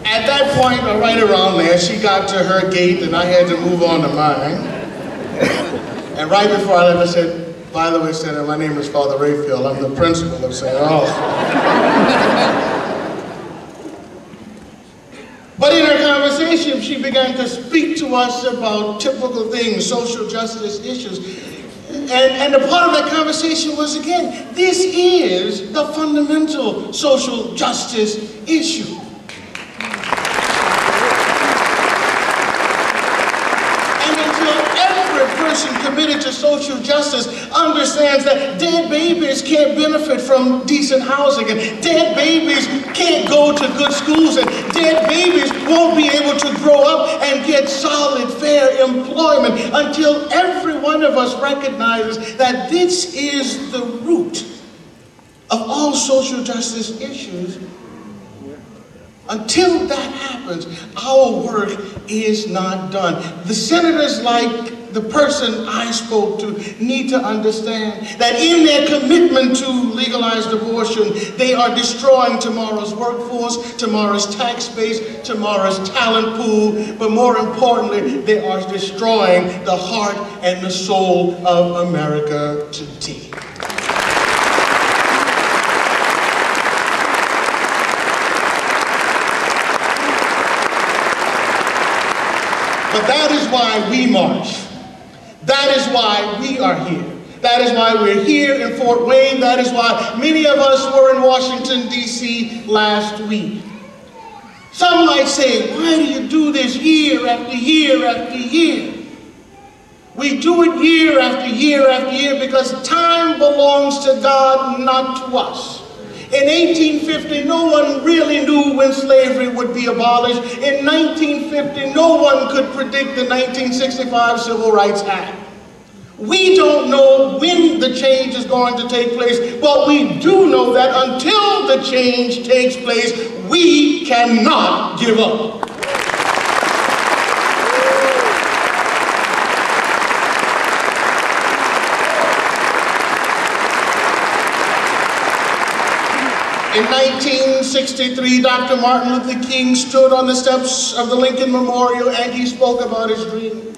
At that point, or right around there, she got to her gate and I had to move on to mine. And right before I left, I said, by the way, Senator, my name is Father Raphael. I'm the principal of St. Augustine's. But in her conversation, she began to speak to us about typical things, social justice issues. And a part of that conversation was, again, this is the fundamental social justice issue. And until every person committed to social justice understands that dead babies can't benefit from decent housing, and dead babies can't go to good schools, and dead babies won't be able to grow up and get solid, fair employment, until every one of us recognizes that this is the root of all social justice issues. Until that happens, our work is not done. The senators, like the person I spoke to, need to understand that in their commitment to legalized abortion, they are destroying tomorrow's workforce, tomorrow's tax base, tomorrow's talent pool, but more importantly, they are destroying the heart and the soul of America today. But that is why we march. That is why we are here. That is why we're here in Fort Wayne. That is why many of us were in Washington, D.C. last week. Some might say, why do you do this year after year after year? We do it year after year after year because time belongs to God, not to us. In 1850, no one really knew when slavery would be abolished. In 1950, no one could predict the 1965 Civil Rights Act. We don't know when the change is going to take place, but we do know that until the change takes place, we cannot give up. In 1963, Dr. Martin Luther King stood on the steps of the Lincoln Memorial and he spoke about his dream.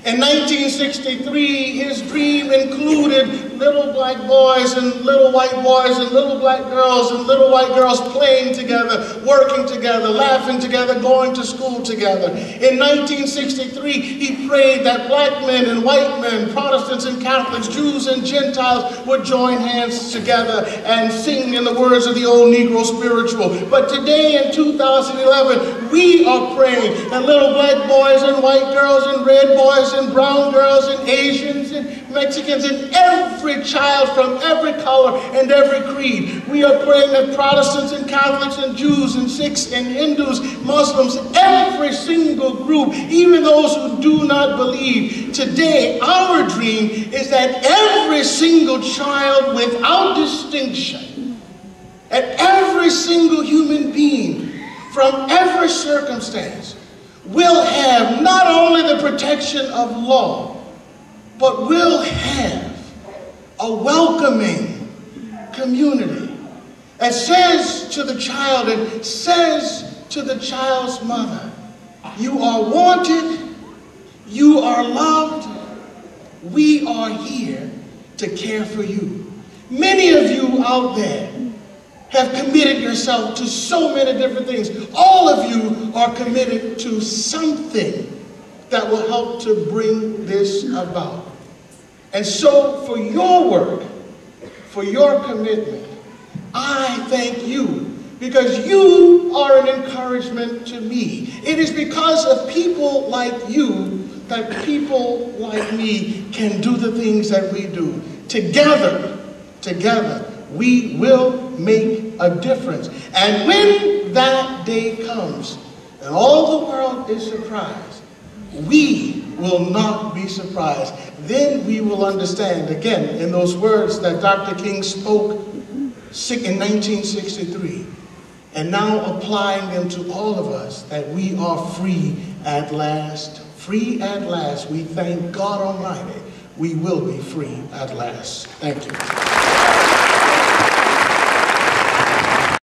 In 1963, his dream included little black boys and little white boys and little black girls and little white girls playing together, working together, laughing together, going to school together. In 1963, he prayed that black men and white men, Protestants and Catholics, Jews and Gentiles would join hands together and sing in the words of the old Negro spiritual. But today in 2011, we are praying that little black boys and white girls and red boys and brown girls and Asians and Mexicans and every child from every color and every creed. We are praying that Protestants and Catholics and Jews and Sikhs and Hindus, Muslims, every single group, even those who do not believe. Today, our dream is that every single child without distinction, and every single human being from every circumstance will have not only the protection of law, but will have a welcoming community that says to the child and says to the child's mother, you are wanted, you are loved, we are here to care for you. Many of you out there have committed yourself to so many different things. All of you are committed to something that will help to bring this about. And so for your work, for your commitment, I thank you because you are an encouragement to me. It is because of people like you that people like me can do the things that we do. Together, we will make a difference. And when that day comes and all the world is surprised, we will not be surprised. Then we will understand, again, in those words that Dr. King spoke in 1963, and now applying them to all of us, that we are free at last. Free at last. We thank God Almighty. We will be free at last. Thank you.